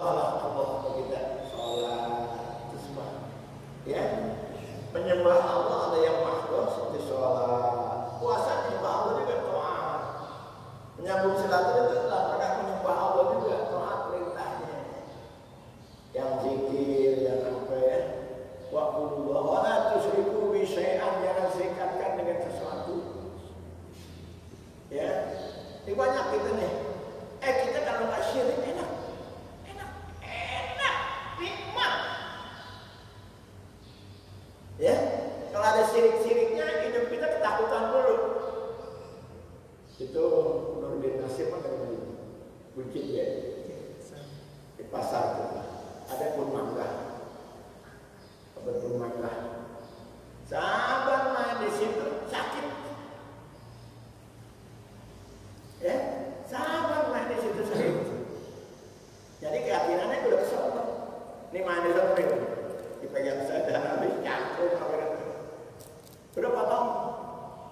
Allah kita sholat itu semua. Ya, menyembah Allah ada yang makhluk seperti sholat, puasa menyembah Allah juga taat. Menyambung silaturahmi itu dalam rangka menyembah Allah juga taat perintahnya. Yang zikir, yang apa ya? Wa'budu wa la tusyriku bi syai'an, jangan serikatkan dengan sesuatu. Ya, ini banyak kita nih. Kita kalau nggak syirik enak, nikmat. Ya, kalau ada syirik-syiriknya hidup kita ketakutan dulu. Itu Nurdin Nasir mah dari Buncit ya, di pasar itu ada pun mangga, berpun mangga. Sahabat main di situ sakit. Ya, sahabat main di situ sakit. Jadi keyakinannya udah kesel. Ini main di sana nih, dipegang saja habis cangkul apa gitu. Udah potong,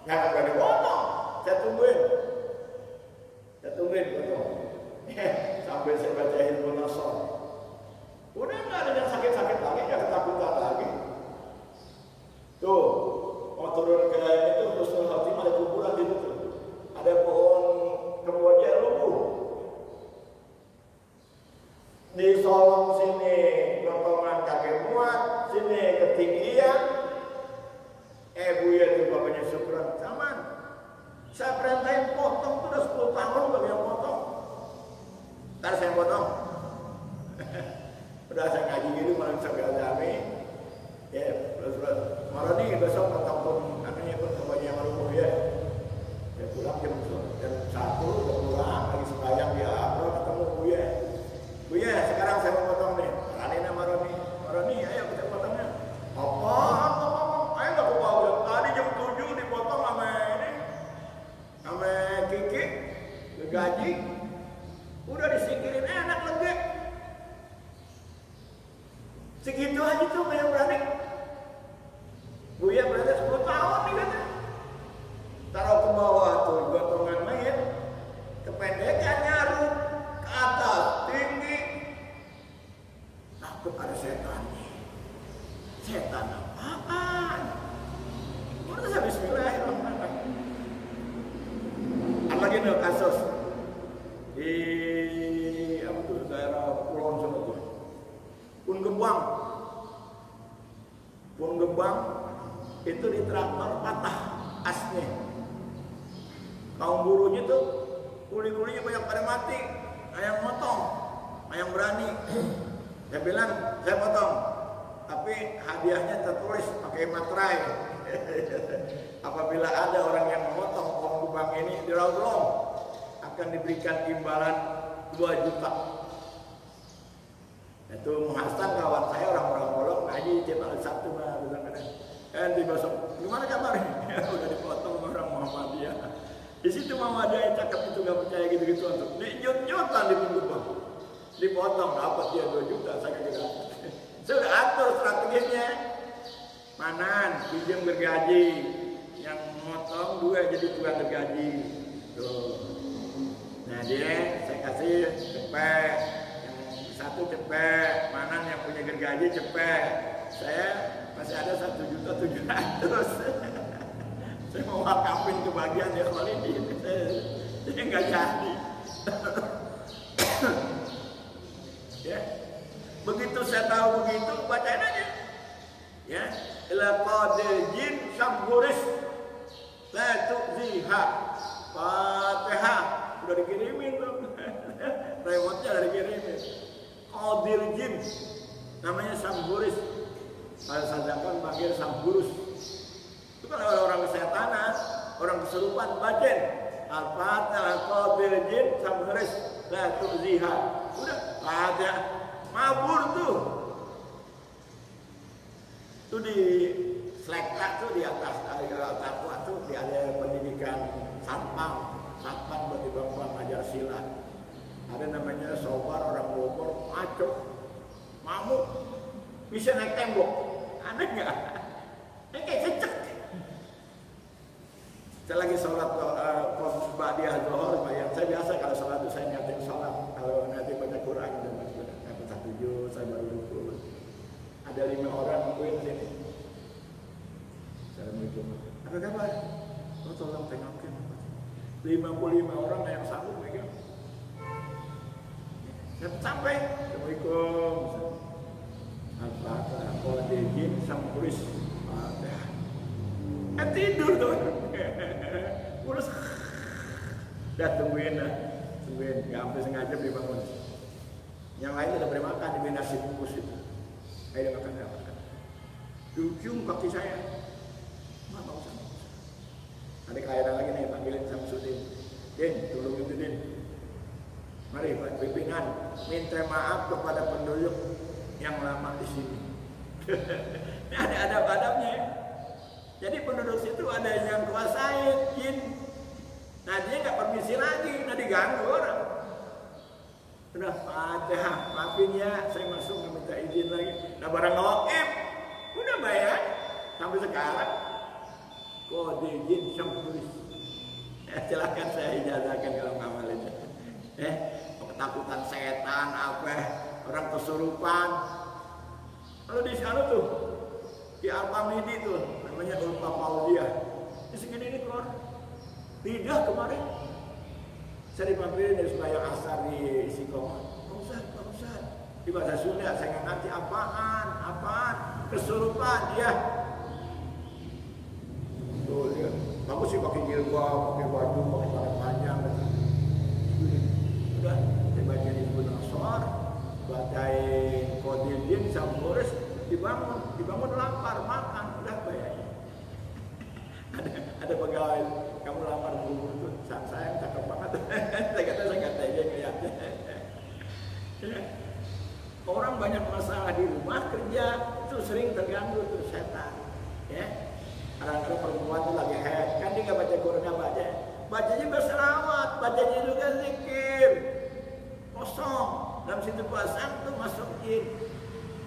nggak akan dipotong. Saya tungguin potong. Sampai saya baca Hilmul Nasr. Udah nggak ada yang sakit-sakit lagi, nggak ketakutan lagi. Tuh, mau turun ke itu Husnul Khotimah ada kuburan di situ. Ada pohon kemboja lumpuh. Di Solong sini potongan kakek muat, sini ketinggian. Buya itu bapaknya Syukran zaman. Saya perintahin potong, itu udah 10 tahun bagi yang potong. Ntar saya potong. Udah saya ngaji gitu malam sampai azami. Ya, terus malah nih besok potong pun katanya pun kembali malu ya. Ya pulang jam 1 udah pulang lagi sembahyang dia ketemu Buya. Buya, sekarang saya mau potong nih. Rani nama Roni, ayo kita potongnya. Apaan? Ayo nggak kebawa. Tadi jam 7 dipotong sama ini, sama Kiki, gaji. Udah disingkirin enak lega. Segitu aja tuh yang berani. Buya berarti 10 tahun nih katanya. Taruh ke bawah tuh gotongan mayat, kependekan nyarut ke atas tinggi. Takut ada setan. Setan apaan? Udah saya bismillahirrahmanirrahim. Apalagi nih kasus di apa tuh daerah Pulau sana tuh. Pun Gebang itu di traktor patah asnya. Kaum buruhnya tuh kuli-kulinya banyak pada mati. Ayam motong, ayam berani. Saya bilang saya potong, tapi hadiahnya tertulis pakai materai. Apabila ada orang yang memotong pohon Gebang ini di Rawlong, akan diberikan imbalan 2 juta. Itu Hasan kawan saya orang bolong ngaji tiap hari Sabtu mah bilang di besok gimana kabarnya? Udah dipotong orang Muhammadiyah. Di situ Muhammadiyah yang cakep itu nggak percaya gitu-gitu untuk nyut-nyutan di pintu bang. Dipotong dapat dia 2 juta saya kira. Saya udah atur strateginya. Manan pinjam gergaji, yang motong 2 jadi tukang gergaji. Tuh. Nah dia saya kasih cepet. 1 cepet, Manan yang punya gergaji cepet. Saya masih ada 1.700.000. Saya mau wakafin ke bagian ya Khalidi. Jadi nggak jadi. Ya, begitu saya tahu begitu, bacain aja. Ya, ila qadir jin syamburis la tuziha. Fatihah udah dikirimin tuh. Remote-nya udah dikirimin. Qadir jin namanya Samburis. Kalau sadakan panggil Samburus. Itu kan orang kesetanan, orang kesurupan baca Al-Fatihah Qadir jin Samburis la tuziha. Udah ada mabur tuh. Itu di Slekta tuh di atas Takwa tuh di ada pendidikan satpam bagi bangsa ajar silat. Ada namanya Sobar orang Bogor, maco, mamuk, bisa naik tembok, aneh nggak? Kayak cecek. Saya lagi sholat ba'diyah zuhur, saya biasa kalau sholat itu saya ngatin sholat, kalau nanti baca Quran dan baca 55 orang yang sanggup megang. Sampai Assalamualaikum. Al-Fatihah. Kalau dijin sama tulis Fatihah. Tidur tuh. Urus. Dah tungguin. Gak sampai sengaja dibangun. Yang lain udah beri makan di nasi bungkus itu. Ayo makan. Di ujung kaki saya. Mama usah. Ada kelahiran lagi nih, panggilin Samsudin. Din, tolong itu Din. Mari Pak pimpinan, minta maaf kepada penduduk yang lama di sini. Ini ada adab-adabnya. Jadi penduduk situ ada yang kuasain jin. Nah dia nggak permisi lagi, nggak diganggu orang. Udah Fatihah, maafin ya, saya masuk nggak minta izin lagi. Nah barang ngawakib, udah bayar sampai sekarang. Kode jin syampuris. Silakan saya ijazahkan kalau ngamalin. Ketakutan setan apa? Orang kesurupan. Kalau di sana tuh di Al-Famidi tuh namanya Ulfa Paulia. Di segini ini keluar. Lidah kemarin. Saya dipanggil dari sembahyang asar di Istiqomah. Pak Ustaz. Di bahasa Sunda saya nggak ngerti apaan? Kesurupan ya. Tuh lihat. Bagus sih pakai jilbab, pakai baju, pakai celana panjang. Udah, saya baca di Ibnu Nasor, bacain Qodildin, Samurus, dibangun lapar, makan, udah bayar. Ada pegawai, kamu lapar buru-buru tuh, saya cakep banget. Saya kata aja ngeliatnya. Orang banyak masalah di rumah kerja itu sering terganggu tuh setan, ya. Kadang-kadang perempuan tuh lagi head, kan dia nggak baca Quran, nggak baca. Bacanya berselawat, bacanya juga zikir. Kosong. Dalam situ puasa tuh masuk jin.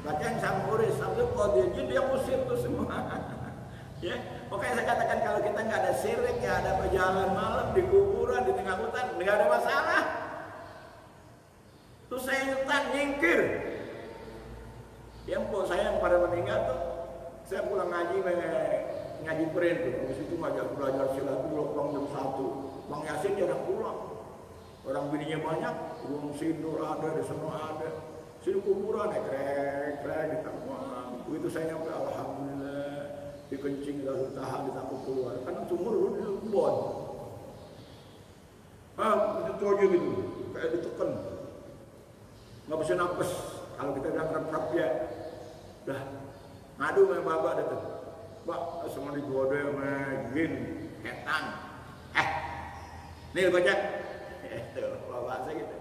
Bacaan Samhuris, sampai Qodildin dia musir tuh semua. Ya, makanya saya katakan kalau kita nggak ada syirik, nggak ada perjalanan malam di kuburan, di tengah hutan, nggak ada masalah. Tuh setan nyingkir. Yang pun saya yang pada meninggal tuh, saya pulang ngaji peren tuh, habis itu ngajak belajar silat dulu pulang jam 1. Bang Yasin jarang pulang. Orang bininya banyak, Gunung Sindur ada, di semua ada. Sini kuburan krek ditanggung. Begitu saya nyampe alhamdulillah dikencing lalu tahan ditakut keluar. Karena sumur dulu di Lebon. Itu aja gitu, kayak ditekan. Nggak bisa nafas. Kalau kita bilang rap ya, dah ngadu sama bapak datang. Pak, semua digoda sama jin, setan. Nih baca. Tuh, bahasa gitu.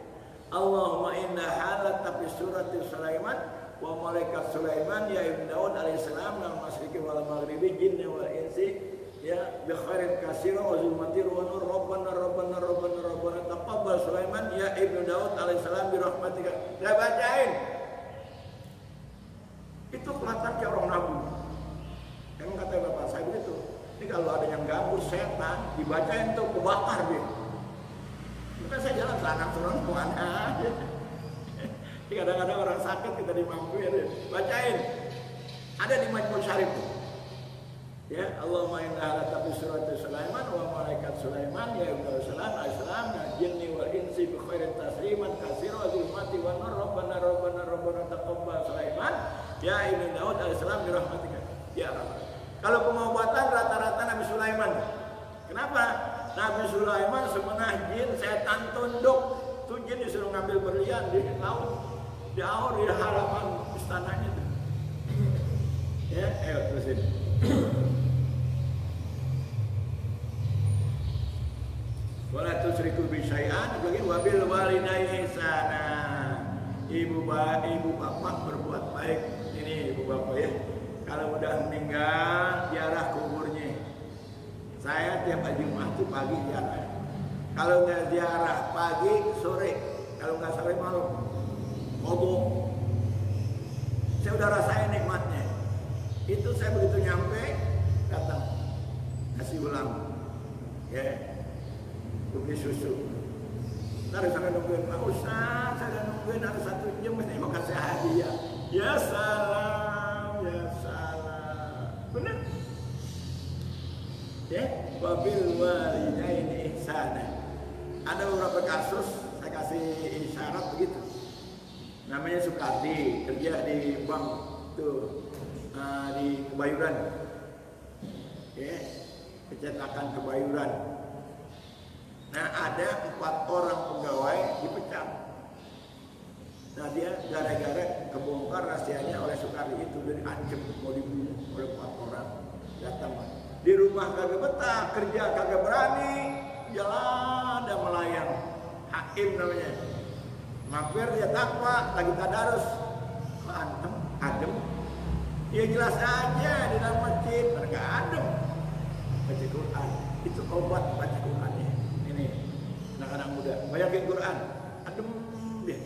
Allahumma inna halat tapi surati Sulaiman wa malaikat Sulaiman ya Ibn Daud alaihissalam nal masyriki wal maghribi jinni wal insi ya bi khairin katsira wa zulmatir wa nur rabbana taqabbal Sulaiman ya Ibn Daud alaihissalam bi rahmatika. Saya bacain. Itu kelihatan kayak orang nabu. Emang kata bapak saya begitu. Ini kalau ada yang ganggu setan, dibacain tuh kebakar dia. Maka saya jalan serang kemana aja. Kadang-kadang orang sakit kita dimampuin, bacain. Ada di Majmu' Syarif. Ya, Allahumma inna ala tabi surati Sulaiman wa malaikat Sulaiman ya Ibnu Salam al-Islam jinni wal insi bi khairin tasliman kasira wa zulmati wa nur rabbana taqabbal Sulaiman ya Ibnu Daud al-Islam bi rahmatika ya Rabb. Kalau pengobatan rata-rata Nabi Sulaiman. Kenapa? Nabi Sulaiman semenah jin setan tunduk. Tuh jin disuruh ngambil berlian di laut, di aur di halaman istananya itu. Ya, ayo terusin. Wala tusriku bi syai'an bagi wabil walidaini ihsana. Ibu bapak berbuat baik. Ini ibu bapak ya. Kalau udah meninggal, ziarah kuburnya. Saya tiap hari Jumat itu pagi ziarah. Kalau nggak ziarah pagi, sore. Kalau nggak sore malam, ngobong. Saya udah rasain nikmatnya. Itu saya begitu nyampe, datang nasi ulam, ya, kopi susu. Ntar sana nungguin Pak Ustaz, saya nungguin harus 1 jam ini mau kasih hadiah. Ya salam, ya salam. Benar? Ya, wabil walidaini ihsana. namanya Sukardi, kerja di bank tuh di Kebayuran, ya, kecetakan Kebayuran. Nah ada 4 orang pegawai dipecat. Nah dia gara-gara kebongkar rahasianya oleh Sukardi itu, dari ancam mau dibunuh oleh 4 orang. Datang di rumah kagak betah, kerja kagak berani, jalan dan melayang. Hakim namanya. Mampir dia takwa, lagi tadarus. Kok adem? Ya jelas aja di dalam masjid, mereka adem. Baca Quran, itu obat baca Qurannya. Ini anak-anak muda, banyakin Quran, adem dia.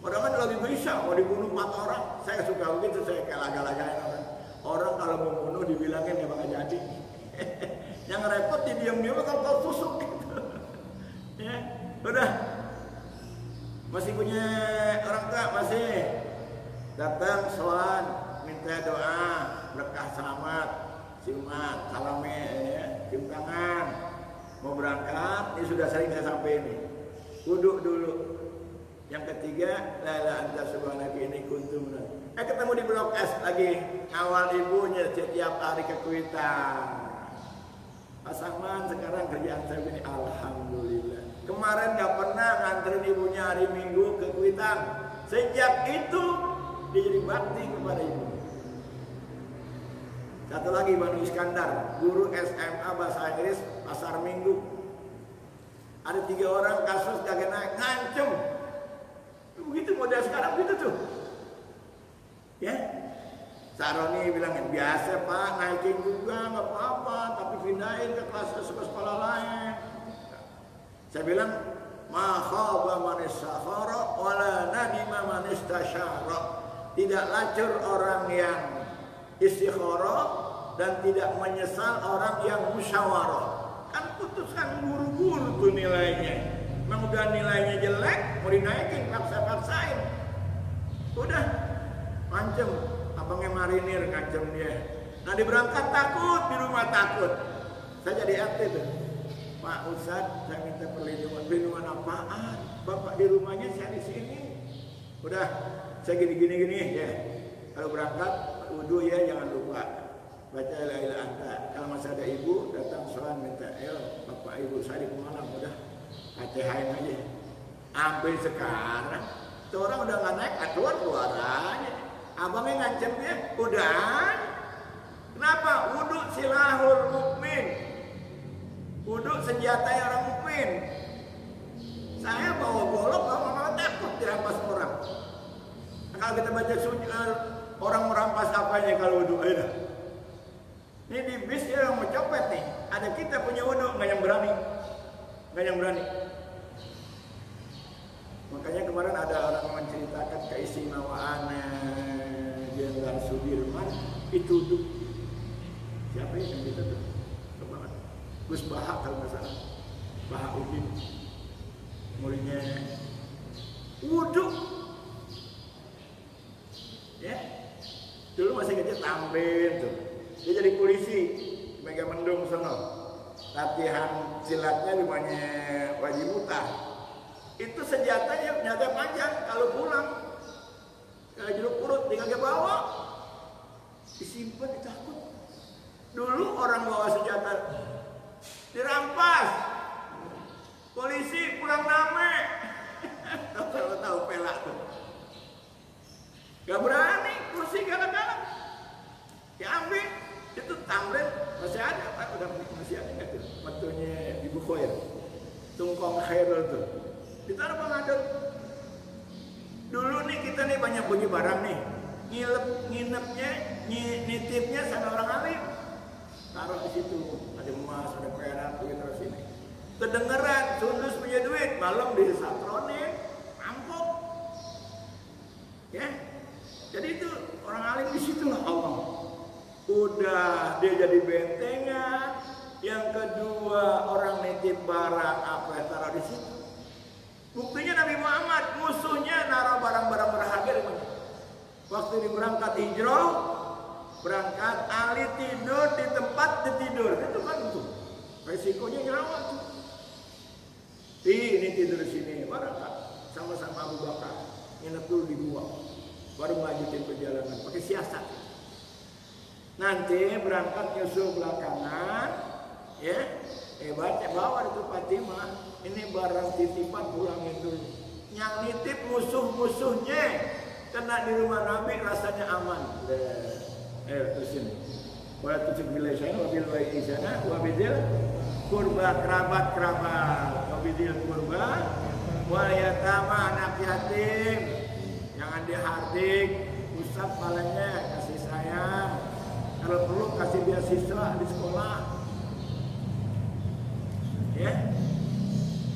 Orang kan lagi bisa mau dibunuh 4 orang. Saya suka begitu, saya kayak laga-lagain orang. Orang kalau mau bunuh dibilangin ya bakal jadi. Yang repot diam-diam kalau tusuk gitu. Ya, udah. Masih punya orang tua, masih datang soal minta doa berkah selamat, ciuman, salame, ya, cium tangan. Mau berangkat, ini sudah sering saya sampaikan ini. Wudhu dulu. Yang ketiga, la ilaha anta subhanaka inni kuntu minaz. Ketemu di Blok S lagi, awal ibunya setiap hari ke Kuitang. Pasangan sekarang kerjaan saya ini alhamdulillah. Kemarin gak pernah nganterin ibunya hari Minggu ke Kuitang. Sejak itu dia jadi bakti kepada ibu. Satu lagi Banu Iskandar, guru SMA bahasa Inggris Pasar Minggu. Ada 3 orang kasus kagak naik, ngancem. Begitu model sekarang gitu tuh. Ya. Saroni bilang biasa Pak, naikin juga nggak apa-apa, tapi pindahin ke kelas sekolah lain. Saya bilang ma khaba man istakhara wala nadima man istasyara. Tidak lacur orang yang istikharah dan tidak menyesal orang yang musyawarah. Kan putuskan guru-guru tuh nilainya. Memang udah nilainya jelek, mau dinaikin, paksa-paksain. Udah, mancem. Abangnya marinir, ngancem dia. Nah diberangkat takut, di rumah takut. Saya jadi RT tuh. Pak Ustadz, saya minta perlindungan. Perlindungan apaan? Bapak di rumahnya, saya di sini. Udah, saya gini ya. Kalau berangkat, wudhu ya, jangan lupa. Baca la ilaha anta. Kalau masih ada ibu, datang sholat minta, ayo Bapak Ibu, saya di malam, udah. Hati-hain aja. Sampai sekarang itu orang udah nggak naik, keluar aja. Abangnya ngancem dia, udah. Kenapa? Wudhu silahul mukmin. Wudhu senjata orang mukmin. Saya bawa golok, malah takut dirampas orang. Nah, kalau kita baca orang merampas apanya kalau wudhu, ayo. Ini di bis dia orang mau copet nih. Ada kita punya wudhu, nggak yang berani. Makanya kemarin ada orang menceritakan keistimewaan Jenderal Sudirman itu tuh. Siapa yang kita tuh? Coba Gus Baha kalau nggak salah. Bahauddin. Muridnya wudhu. Ya. Dulu masih kecil Tamrin tuh. Dia jadi polisi di Megamendung sana. Latihan silatnya di rumahnya Wajib Mutah. Itu senjatanya senjata panjang. Kalau pulang ke Jeruk Purut tinggal dia bawa, disimpan, ditakut. Dulu orang bawa senjata dirampas, polisi pulang name. Tahu pelak tuh. Gak berani, kursi galak-galak diambil. Itu Tamrin masih ada, Pak, udah masih ada nggak tuh? Mentunya Ibu Khoir, Tungkong Khairul tuh. Ditaruh pengadil. Dulu nih kita nih banyak punya barang nih, nginepnya, nitipnya sama orang alim. Taruh di situ, ada emas, ada perak, begitu terus ini. Kedengeran, Sundus punya duit, malam disatronin, rampok. Ya, jadi itu orang alim di situlah Allah. Udah dia jadi bentengan. Yang kedua orang nitip barang apa yang taruh di situ. Buktinya Nabi Muhammad musuhnya naruh barang-barang berharga di mana? Waktu dia berangkat hijrah, berangkat Ali tidur di tempat ditidur. Itu kan itu resikonya nyawa tuh. Ini tidur di sini berangkat sama-sama Abu Bakar. nginep dulu di gua, baru lanjutin perjalanan pakai siasat. Nanti berangkat nyusul belakangan, ya, bawa itu Fatimah, ini barang titipan pulangin dulu. Yang nitip musuh-musuhnya kena di rumah Nabi rasanya aman. Terusin. Wa tujuh bilai sana, wabil baik sana, wabidil kurba kerabat, wabidil kurba, wal yatama anak yatim, jangan dihardik, usap palanya, kasih sayang. Kalau perlu kasih beasiswa di sekolah. Ya,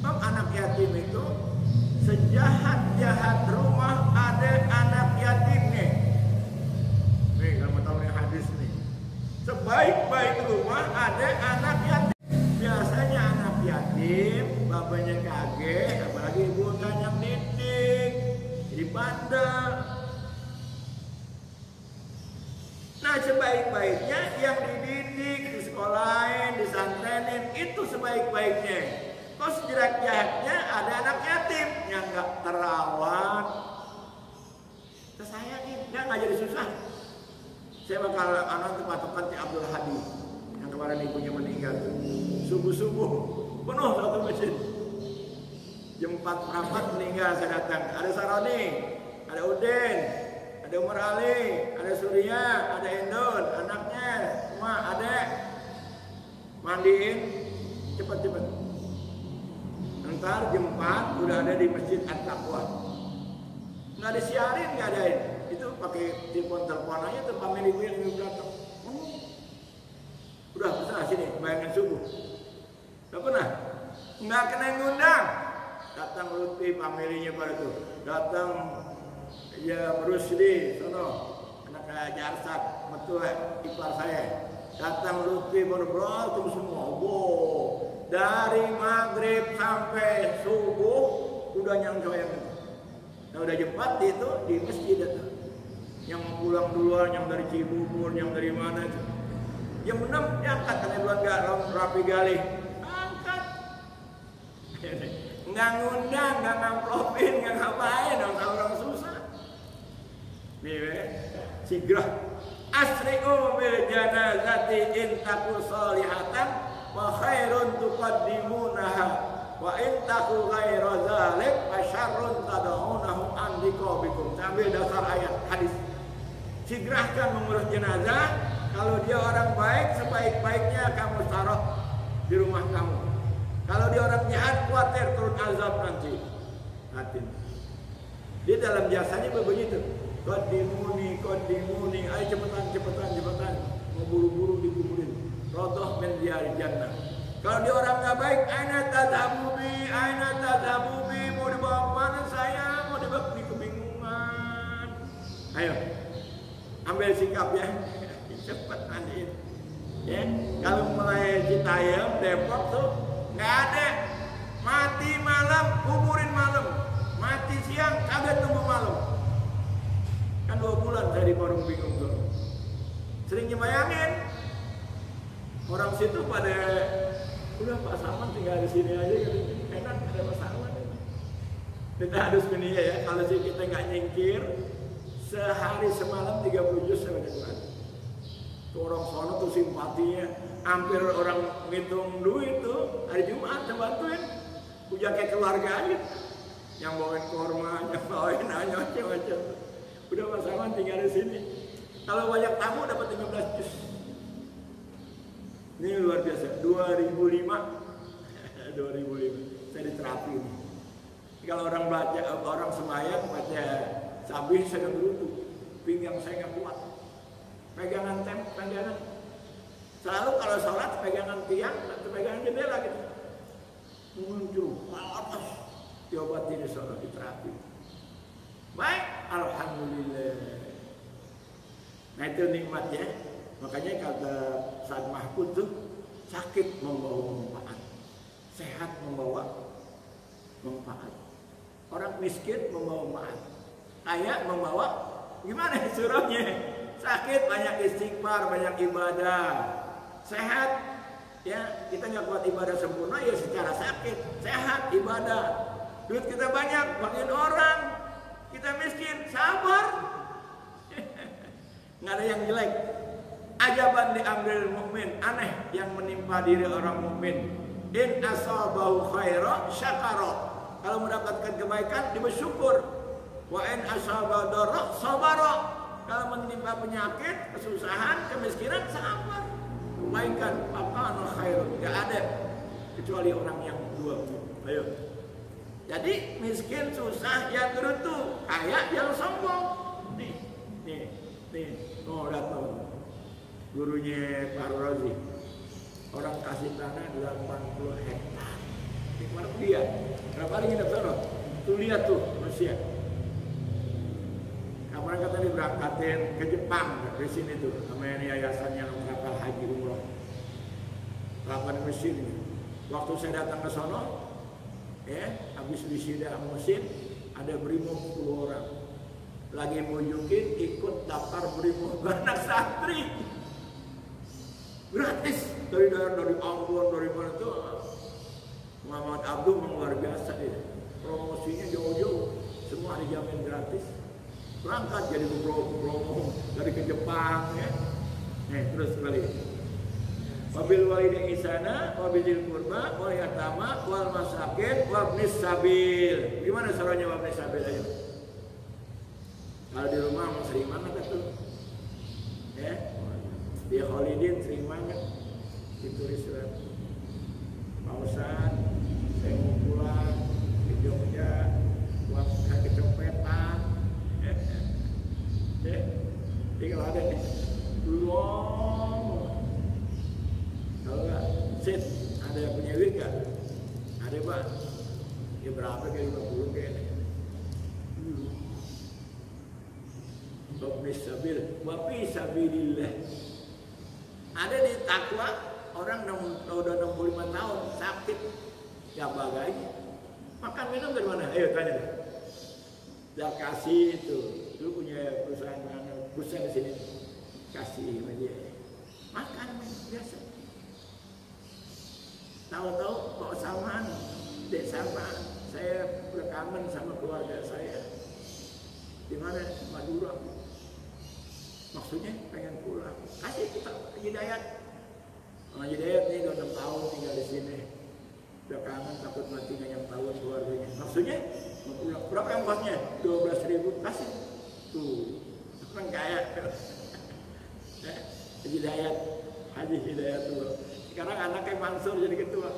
anak yatim itu sejahat-jahat rumah ada anak yatimnya. Nih, kamu tahu yang hadis nih. Sebaik-baik rumah ada anak yatim. Biasanya anak yatim, bapaknya kaget, apalagi ibunya yang didik, jadi bandel. Nah, sebaik-baiknya yang dididik, disekolahin, disantrenin, itu sebaik-baiknya. Kok sejelek-jeleknya ada anak yatim yang nggak terawat, tersayangin, nggak jadi susah. Saya bakal anak tempat-tempat di Abdul Hadi yang kemarin ibunya meninggal tuh. Subuh-subuh penuh satu masjid. Jam 4 meninggal saya datang. Ada Saroni, ada Udin, ada Umar Ali, ada Surya, ada Endon, anaknya, semua ada. Mandiin cepat-cepat. Ntar jam 4 udah ada di Masjid At-Taqwa. Nggak disiarin, nggak ada. Itu pakai telepon aja tuh family gue yang datang. Udah pesan sini, bayangin subuh. Nggak pernah, nggak kena ngundang. Datang Lutfi familinya pada tuh. Datang ya Rusdi, sono anak Jarsat, mertua ipar saya. Datang Lutfi berdua tuh semua. Dari maghrib sampai subuh udah nyangkau yang itu. Nah udah jempat itu di masjid itu. Yang mau pulang duluan, yang dari Cibubur, yang dari mana itu. Jam 6 diangkat karena bulan gak rapi gali. Angkat. Nggak ngundang, nggak ngamplopin, nggak ngapain, orang susah. Nih, sigrah. Asri'u bil janazati in taku salihatan wa khairun tuqaddimunaha wa in taku ghairu dzalik fa syarrun tad'unahu an liqabikum. Sambil dasar ayat hadis. Sigrahkan mengurus jenazah, kalau dia orang baik sebaik-baiknya kamu taruh di rumah kamu. Kalau dia orang jahat khawatir turun azab nanti. Hati. Dia dalam jasanya begitu. Qadimuni, ayo cepetan, mau buru-buru dikuburin. Rodoh min diyari jannah. Kalau dia orang nggak baik, aina tadhabubi, mau dibawa mana saya, mau dibawa kebingungan. Ayo, ambil sikap ya, cepet nanti. Ya, kalau mulai Citayam, Depok tuh nggak ada. Mati malam, kuburin malam. Mati siang, kagak tunggu malam. Kan 2 bulan saya di Parung Bingung tuh. Sering nyebayangin. Orang situ pada, udah Pak Saman tinggal di sini aja gitu. Enak ada Pak Saman. Kita harus menikah ya. Kalau sih kita nggak nyingkir, sehari semalam 30 juz saya baca Quran. Tuh orang sono tuh simpatinya. Hampir orang ngitung duit tuh. Hari Jumat saya bantuin. Puja kayak keluarga aja. Yang bawain korma, yang bawain macam-macam. Udah Pak Saman tinggal di sini. Kalau banyak tamu dapat 15 juz. Ini luar biasa. 2005. 2005. Saya di terapi ini. Kalau orang baca, orang semayang baca sabih saya gerutu. Pinggang saya nggak kuat. Pegangan pegangan. Selalu kalau sholat pegangan tiang atau pegangan jendela gitu. Muncul atas. Diobati di sholat di terapi. Baik, alhamdulillah. Nah itu nikmat ya. Makanya kata Saad Mahfud tuh, sakit membawa manfaat, sehat membawa manfaat. Orang miskin membawa manfaat, kaya membawa gimana suruhnya? Sakit banyak istighfar, banyak ibadah. Sehat ya, kita nggak kuat ibadah sempurna ya secara sakit. Sehat ibadah. Duit kita banyak, bagiin orang. kita miskin, sabar. Nggak ada yang jelek. Ajaban di amril mukmin, aneh yang menimpa diri orang mukmin. In asabahu khaira syakara. Kalau mendapatkan kebaikan dia bersyukur. Wa in asabahu darra sabara. Kalau menimpa penyakit, kesusahan, kemiskinan, sabar. Kebaikan apa khair. Enggak ada kecuali orang yang dua. Ayo. Jadi miskin susah yang gerutu, kaya yang sombong. Nih. Oh, datang. Gurunya Pak Rozi, orang kasih tanah 80 hektar. Di mana dia? Berapa hari nginep sana? Tuh lihat tuh manusia. Kapan kata diberangkatin ke Jepang dari sini tuh, sama yayasan yang kapal haji umroh. Kapan mesin ini? Waktu saya datang ke sono, habis wisuda musim, ada brimob 10 orang. Lagi mujukin ikut daftar brimob anak santri. Gratis dari Ambon, dari mana itu Muhammad Abdul luar biasa dia. Promosinya jauh-jauh, semua dijamin gratis. Berangkat jadi promo dari ke Jepang ya. Terus balik. Wabil walidayni ihsana, wabil qurba, wal yatama, wal masakin, wabnis sabil. Gimana caranya wabnis sabil aja? Kalau di rumah mau sering mana tuh? Dia Khalidin sering banget ditulis surat. Pak Ustaz, saya mau pulang ke Jogja, buat kecopetan. Tinggal ada nih, belum. Kalau nggak, sit, ada yang punya duit nggak? Ada Pak. Ya berapa kayak 50 kayaknya. Wabnis sabil, wafi sabilillah. Ada di takwa orang udah 65 tahun sakit, ya bagai. Makan minum dari mana? Ayo tanya deh. Dia kasih itu, lu punya perusahaan mana? Perusahaan di sini, kasih aja. Makan minum biasa. Tahu-tahu Pak Salman, Dek Salman, saya udah kangen sama keluarga saya. Di mana? Madura. Maksudnya pengen pulang. Kasih kita Hidayat. Hidayat nih udah 6 tahun tinggal di sini. Udah kangen takut mati nggak yang tahun keluarganya. Maksudnya mau pulang. Berapa yang kosnya? 12.000 kasih. Tuh, orang kaya. Hidayat, Haji Hidayat tuh. Sekarang anaknya Mansur jadi ketua.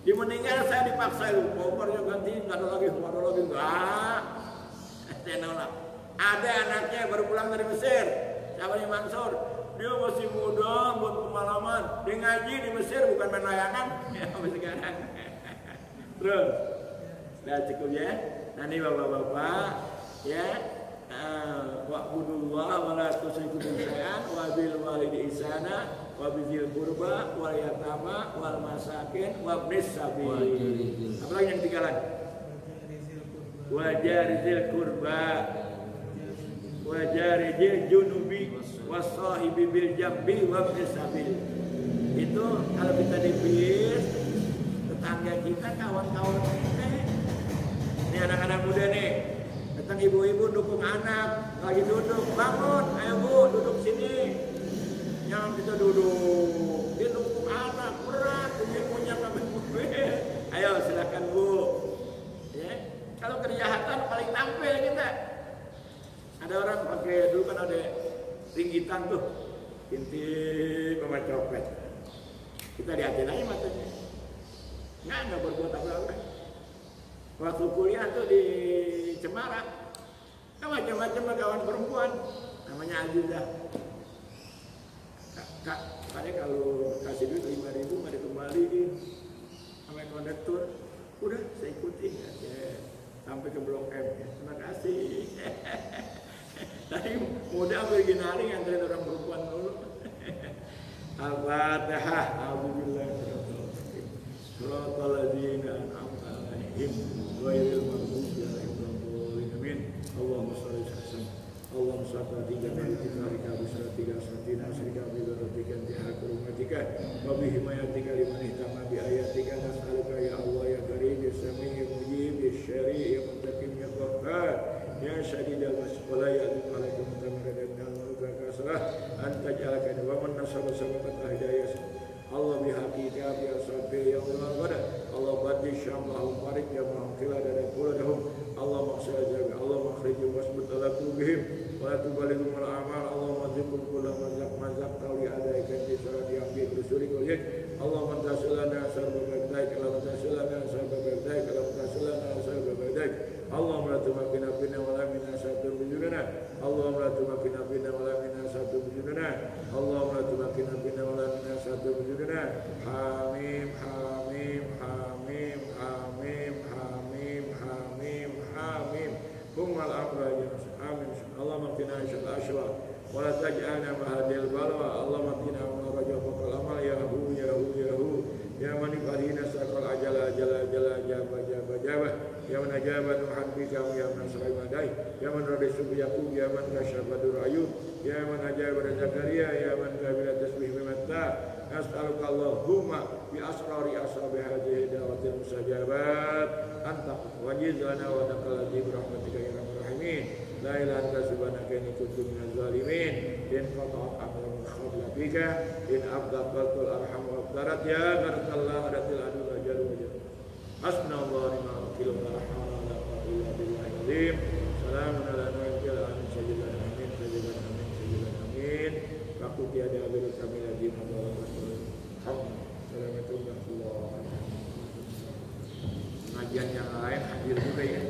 Dia meninggal saya dipaksa itu. Nomornya ganti nggak ada lagi. Enggak. Saya nolak. Ada anaknya baru pulang dari Mesir, namanya Mansur. Dia masih muda buat pengalaman. Dia ngaji di Mesir bukan main layangan. Ya sampai sekarang. Terus, sudah cukup ya. Nanti bapak-bapak, ya. Wa'budullah wa la tusyriku bihi syai'an wa bil walidayni ihsana wa bizil qurba wal yatama wal masakin wa ibnis sabil. Apa lagi yang ketinggalan? Wa jarizil qurba wa jarijil junubi wasahibi bil jambi wa ibnis sabil. Itu kalau kita di bis, tetangga kita, kawan-kawan kita. Ini anak-anak muda nih. Datang ibu-ibu dukung anak, lagi duduk, bangun, ayo bu, duduk sini. Yang kita duduk, dia dukung anak, berat, punya sampai gue. Ayo silakan bu. Ya. Kalau kejahatan paling tampil kita. Ada orang pakai, dulu kan ada ringgitan tuh, intip sama copet. Kita lihatin aja matanya. Nggak berbuat apa-apa. Waktu kuliah tuh di Cemara, kan macam-macam kawan perempuan, namanya Aziza. Kak, tadi kalau kasih duit 5.000 nggak dikembaliin, sama kondektur, udah saya ikutin aja sampai ke Blok M. Terima kasih. Tadi muda berginari nganterin orang perempuan dulu. Al-Fatihah. Alhamdulillah. Shiratal ladzina an'amta 'alaihim ghairil maghdubi 'alaihim waladdallin. Amin. Allahumma shalli ala sayyidina Allahumma shalli ala sayyidina Bisratika satina sirika bi dzaratika intiha kurumatika wa bi himayatika liman ihtama bi ayatika nas'aluka ya Allah ya karim ya sami ya mujib ya syari' ya muttaqim ya ghaffar ولا يأذن عليكم تمرد من الملك كسرة أن تجعل كذا ومن نصر سبقت هدايا Allah bihaqi ya sabbi ya Allah wada Allah badi syamahum farid ya mahum kila dan quladahum Allah maksudnya Allah makhrij wasbut ala qulubihim wa tubalighu al amal Allah mazikul kula mazak tauli adaikan di surat yang disuri kulit Allah mantasulana sabab baik kalau mantasulana sabab baik kalau mantasulana sabab baik Allah melatumakina bina wala minna satu bujurana Allah melatumakina bina wala minna satu bujurana Allah melatumakina bina wala minna satu bujurana Hamim Hamim Hamim Hamim Hamim Hamim Hamim Kummal amra ya Amin Allah makina syal ashwa wala taj'alna mahadil balwa Allah makina wa rajah faqal amal ya hu ya hu ya hu ya manifadina sakal ajala jabah ya man ajaba nuhan bika ya man sarai madai ya man radi subiyaku ya man kasyabadur ayub ya man ajaba zakaria ya man kabila tasbih bimatta as'aluka Allahumma bi asrari ashabi hadhihi dawatil musajabat anta wajiz lana wa taqal bi rahmatika ya arhamar rahimin la ilaha illa subhanaka inni kuntu minaz zalimin in qata'at amrun khabla bika in abdaqatul arham wa abdarat ya gharqallah adatil adu ajal wajal hasbunallahu wa ni'mal wakil wa la hawla wa la quwwata illa billahil azim salamun ala nabiyyil amin sayyidina amin sayyidina amin sayyidina amin waktu tiada abid kami lagi Allah Assalamualaikum warahmatullahi wabarakatuh. Pengajian yang lain hadir juga ya.